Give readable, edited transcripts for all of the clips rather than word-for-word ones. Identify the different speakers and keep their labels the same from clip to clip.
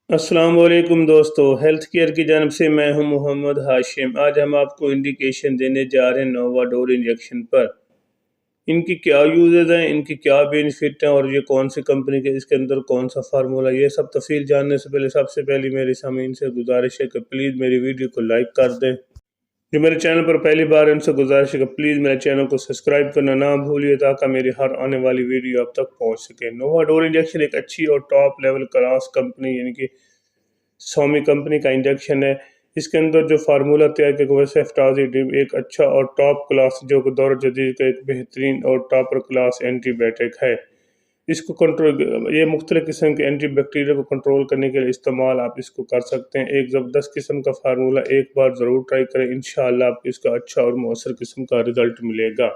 Speaker 1: अस्सलाम वालेकुम दोस्तों, हेल्थ केयर की जानब से मैं हूं मोहम्मद हाशिम। आज हम आपको इंडिकेशन देने जा रहे हैं नोवाडोर इंजेक्शन पर। इनकी क्या यूजेस हैं, इनकी क्या बेनिफिट हैं और ये कौन सी कंपनी के, इसके अंदर कौन सा फार्मूला, ये सब तफसील जानने से पहले सबसे पहले मेरे सामीन से गुजारिश है कि प्लीज़ मेरी वीडियो को लाइक कर दें। जो मेरे चैनल पर पहली बार है उनसे गुजारिश है कि प्लीज़ मेरे चैनल को सब्सक्राइब करना ना भूलिए ताकि मेरी हर आने वाली वीडियो आप तक पहुंच सके। नोवाडोर इंजेक्शन एक अच्छी और टॉप लेवल क्लास कंपनी यानी कि स्वामी कंपनी का इंजेक्शन है। इसके अंदर जो फार्मूला तैयार किया गया है सेफ्टाजिडिम, एक अच्छा और टॉप क्लास जो कि दौर जदीद का एक बेहतरीन और टॉपर क्लास एंटीबायोटिक है। इसको कंट्रोल, ये मुख्तलिफ किस्म के एंटी बैक्टीरिया को कंट्रोल करने के लिए इस्तेमाल आप इसको कर सकते हैं। एक ज़बरदस्त किस्म का फार्मूला, एक बार ज़रूर ट्राई करें, इंशाअल्लाह आपको इसका अच्छा और मौसर किस्म का रिजल्ट मिलेगा।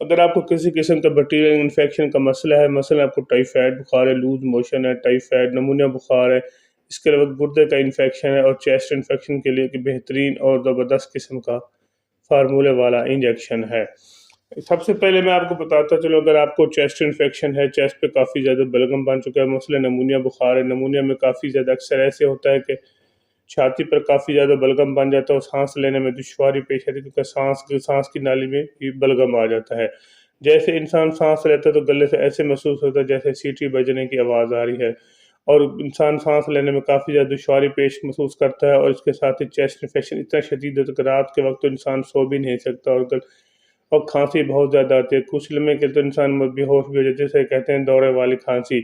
Speaker 1: अगर आपको किसी किस्म का बैक्टीरियल इन्फेक्शन का मसला है, मसलन आपको टाइफाइड बुखार है, लूज मोशन है, टाइफाइड नमूनिया बुखार है, इसके अलावा गुर्दे का इन्फेक्शन है और चेस्ट इन्फेक्शन के लिए कि बेहतरीन और ज़बरदस्त किस्म का फार्मूले वाला इंजेक्शन है। सबसे पहले मैं आपको बताता चलूँ, अगर आपको चेस्ट इन्फेक्शन है, चेस्ट पे काफ़ी ज़्यादा बलगम बन चुका है, मसलन नमूनिया बुखार है, नमूनिया में काफ़ी ज़्यादा अक्सर ऐसे होता है कि छाती पर काफ़ी ज़्यादा बलगम बन जाता है और सांस लेने में दुश्वारी पेश आती है क्योंकि सांस की नाली में भी बलगम आ जाता है। जैसे इंसान सांस लेता है तो गले से ऐसे महसूस होता है जैसे सीटी बजने की आवाज़ आ रही है और इंसान सांस लेने में काफ़ी ज़्यादा दुश्वारी पेश महसूस करता है। और इसके साथ ही चेस्ट इन्फेक्शन इतना शदीद होता है कि रात के वक्त तो इंसान सो भी नहीं सकता और खांसी बहुत ज़्यादा आती है। कुछ लम्हे के लिए तो इंसान बेहोश भी हो जाता है, जिसे कहते हैं दौरे वाली खांसी।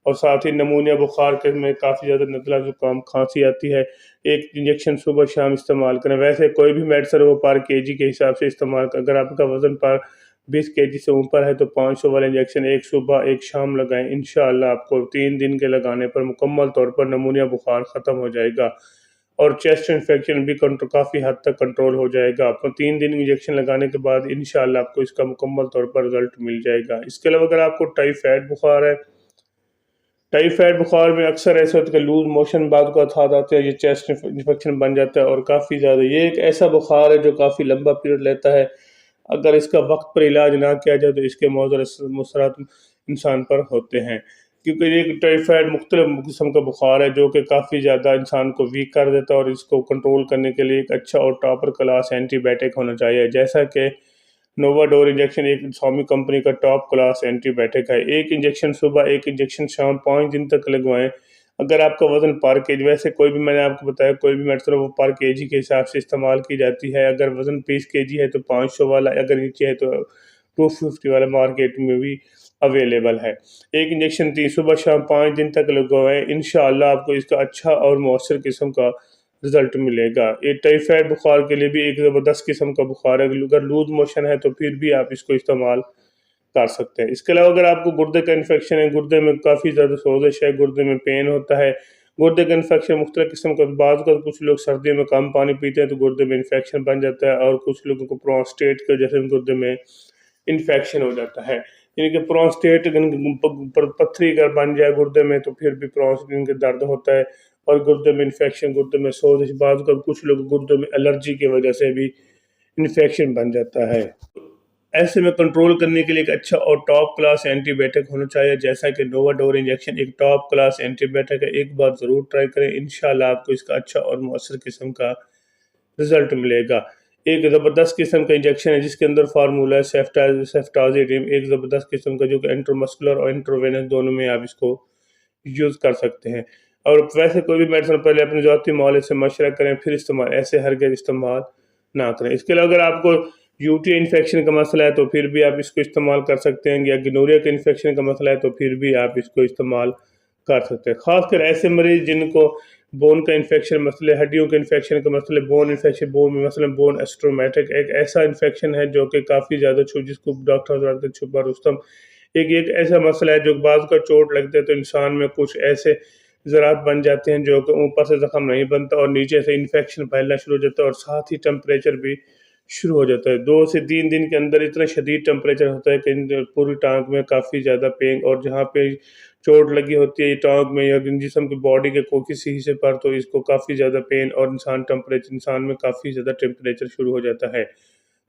Speaker 1: और साथ ही नमूनिया बुखार के में काफ़ी ज़्यादा नज़ला ज़ुकाम खांसी आती है। एक इंजेक्शन सुबह शाम इस्तेमाल करें। वैसे कोई भी मेडिसिन वो पर केजी के हिसाब से इस्तेमाल करें। अगर आपका वज़न पर 20 केजी से ऊपर है तो 500 वाला इंजेक्शन एक सुबह एक शाम लगाएं। इंशाअल्लाह आपको 3 दिन के लगाने पर मुकम्मल तौर पर नमूनिया बुखार ख़त्म हो जाएगा और चेस्ट इन्फेक्शन भी काफ़ी हद तक कंट्रोल हो जाएगा। आपको 3 दिन इंजेक्शन लगाने के बाद इंशाअल्लाह आपको इसका मुकम्मल तौर पर रिजल्ट मिल जाएगा। इसके अलावा अगर आपको टाइफाइड बुखार है, टाइफाइड बुखार में अक्सर ऐसा होता है कि लूज मोशन बाद को हाथ आते हैं, ये चेस्ट इन्फेक्शन बन जाता है और काफ़ी ज़्यादा ये एक ऐसा बुखार है जो काफ़ी लंबा पीरियड लेता है। अगर इसका वक्त पर इलाज ना किया जाए तो इसके मुसरत इंसान पर होते हैं, क्योंकि ये टाइफाइड मुख्तलिफ किस्म का बुखार है जो कि काफ़ी ज़्यादा इंसान को वीक कर देता है और इसको कंट्रोल करने के लिए एक अच्छा और टॉपर क्लास एंटीबायोटिक होना चाहिए। जैसा कि नोवाडोर इंजेक्शन एक स्वामी कंपनी का टॉप क्लास एंटीबायोटिक है। एक इंजेक्शन सुबह, एक इंजेक्शन शाम, 5 दिन तक लगवाएं। अगर आपका वज़न पर केजी, वैसे कोई भी, मैंने आपको बताया कोई भी मेडिसिन वो पर केजी के हिसाब से इस्तेमाल की जाती है। अगर वज़न 20 केजी है तो 500 वाला, अगर नीचे है तो 250 वाला मार्केट में भी अवेलेबल है। एक इंजेक्शन थी सुबह शाम 5 दिन तक लगवाएं, इंशाअल्लाह आपको इसका अच्छा और मौसर किस्म का रिजल्ट मिलेगा। ये टाइफाइड बुखार के लिए भी एक ज़बरदस्त किस्म का बुखार है। अगर लूज मोशन है तो फिर भी आप इसको इस्तेमाल कर सकते हैं। इसके अलावा अगर आपको गुर्दे का इन्फेक्शन है, गुर्दे में काफ़ी ज़्यादा सोजिश है, गुर्दे में पेन होता है, गुर्दे का इन्फेक्शन मुख्तलिफ किस्म का, बाद का कुछ लोग सर्दियों में कम पानी पीते हैं तो गुर्दे में इन्फेक्शन बन जाता है और कुछ लोगों को प्रोस्टेट के जैसे गुर्दे में इन्फेक्शन हो जाता है। यानी कि प्रोस्टेट पथरी अगर बन जाए गुर्दे में तो फिर भी प्रोस्टेट के दर्द होता है और गुर्दे में इन्फेक्शन, गुर्दे में सोजिश, बाद का कुछ लोग गुर्दे में एलर्जी की वजह से भी इन्फेक्शन बन जाता है। ऐसे में कंट्रोल करने के लिए एक अच्छा और टॉप क्लास एंटीबायोटिक होना चाहिए, जैसा कि नोवाडोर इंजेक्शन एक टॉप क्लास एंटीबायोटिक है। एक बार ज़रूर ट्राई करें, इंशाल्लाह आपको इसका अच्छा और मौसर किस्म का रिजल्ट मिलेगा। एक ज़बरदस्त किस्म का इंजेक्शन है जिसके अंदर फार्मूला है सेफ्टाजिडिम, एक ज़बरदस्त किस्म का जो कि इंट्रामस्कुलर और इंट्रावेनस दोनों में आप इसको यूज़ कर सकते हैं। और वैसे कोई भी मेडिसिन पहले अपने ज़ाती मालिक से मशवरा करें फिर इस्तेमाल, ऐसे हरगिज़ इस्तेमाल ना करें। इसके अलावा अगर आपको यूटी इन्फेक्शन का मसला है तो फिर भी आप इसको इस्तेमाल कर सकते हैं, या गिनोरिया के इन्फेक्शन का मसला है तो फिर भी आप इसको इस्तेमाल कर सकते हैं। ख़ासकर ऐसे मरीज़ जिनको बोन का इन्फेक्शन मसले, हड्डियों के इन्फेक्शन के मसले, बोन इन्फेक्शन, बोन में मसलन बोन एस्ट्रोमेटिक एक ऐसा इन्फेक्शन है जो कि काफ़ी ज़्यादा जिसको डॉक्टर छुपा रुस्तम, एक ऐसा मसला है जो बाद का चोट लगता है तो इंसान में कुछ ऐसे ज़रात बन जाते हैं जो कि ऊपर से ज़ख्म नहीं बनता और नीचे से इन्फेक्शन फैलना शुरू हो जाता है और साथ ही टेम्परेचर भी शुरू हो जाता है। 2 से 3 दिन के अंदर इतना शदीद टेम्परेचर होता है कि पूरी टांग में काफ़ी ज़्यादा पेन, और जहाँ पे चोट लगी होती है टांग में या जिस्म की बॉडी के कोई किसी हिस्से पर तो इसको काफ़ी ज़्यादा पेन और इंसान में काफ़ी ज़्यादा टेम्परेचर शुरू हो जाता है।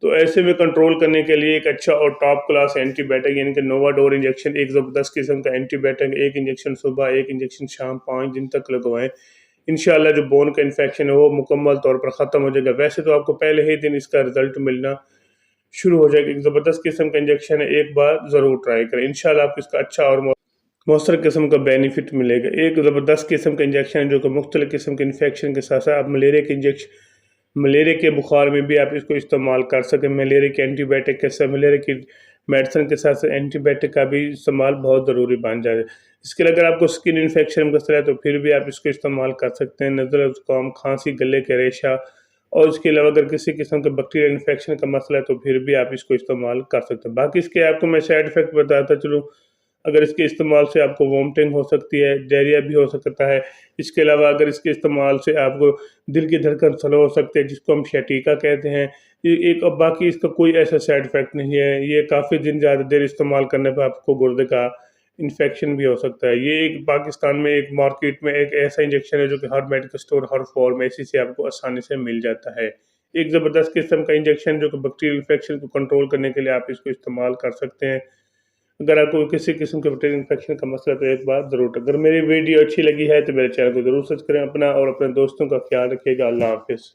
Speaker 1: تو ایسے میں کنٹرول کرنے کے لیے ایک اچھا اور ٹاپ کلاس اینٹی بائیوٹک یعنی کہ نوواڈور انجیکشن ایک زبردست قسم کا اینٹی بائیوٹک، ایک انجیکشن صبح، ایک انجیکشن شام، 5 دن تک لگوائیں۔ انشاءاللہ جو بون کا انفیکشن ہے وہ مکمل طور پر ختم ہو جائے گا۔ ویسے تو آپ کو پہلے ہی دن اس کا رزلٹ ملنا شروع ہو جائے گا۔ ایک زبردست قسم کا انجیکشن ہے، ایک بار ضرور ٹرائی کریں، انشاءاللہ آپ کو اس کا اچھا اور مؤثر قسم کا بینیفٹ ملے گا۔ ایک زبردست قسم کا انجیکشن ہے جو کہ مختلف قسم کے انفیکشن کے ساتھ ساتھ آپ ملیریا کے بخار میں بھی آپ اس کو استعمال کر سکیں۔ ملیریا کے اینٹی بائیوٹک کے ساتھ ملیریا کی میڈیسن کے ساتھ اینٹی بائیوٹک کا بھی استعمال بہت ضروری بن جائے۔ اس کے لیے اگر آپ کو سکن انفیکشن کا مسئلہ ہے تو پھر بھی آپ اس کو استعمال کر سکتے ہیں۔ نزلہ زکام، کھانسی، گلے کے ریشہ اور اس کے علاوہ اگر کسی قسم کے بیکٹیریل انفیکشن کا مسئلہ ہے تو پھر بھی آپ اس کو استعمال کر سکتے ہیں۔ باقی اس کے آپ کو میں سائیڈ افیکٹ بتاتا چلوں، اگر اس کے استعمال سے آپ کو وومٹنگ ہو سکتی ہے، ڈائریا بھی ہو سکتا ہے۔ اس کے علاوہ اگر اس کے استعمال سے آپ کو دل کی دھڑکن سلو ہو سکتے ہیں جس کو ہم شیٹیکا کہتے ہیں۔ باقی اس کا کوئی ایسا سائیڈ افیکٹ نہیں ہے۔ یہ کافی دن زیادہ دیر استعمال کرنے پر آپ کو گردے کا انفیکشن بھی ہو سکتا ہے۔ یہ ایک پاکستان میں ایک مارکیٹ میں ایک ایسا انجیکشن ہے جو کہ ہر میڈیکل سٹور، ہر فارمیسی سے آپ کو آسانی سے مل جاتا ہے۔ ایک زبردست قسم کا انجیکشن جو کہ بیکٹیریل انفیکشن کو کنٹرول کرنے کے لیے آپ اس کو استعمال کر سکتے ہیں۔ اگر آپ کو کسی قسم کے بیکٹیریل انفیکشن کا مسئلہ تو ایک بار ضرور۔ اگر میری ویڈیو اچھی لگی ہے تو میرے چینل کو ضرور سبسکرائب کریں، اپنا اور اپنے دوستوں کا خیال رکھیے گا۔ اللہ حافظ۔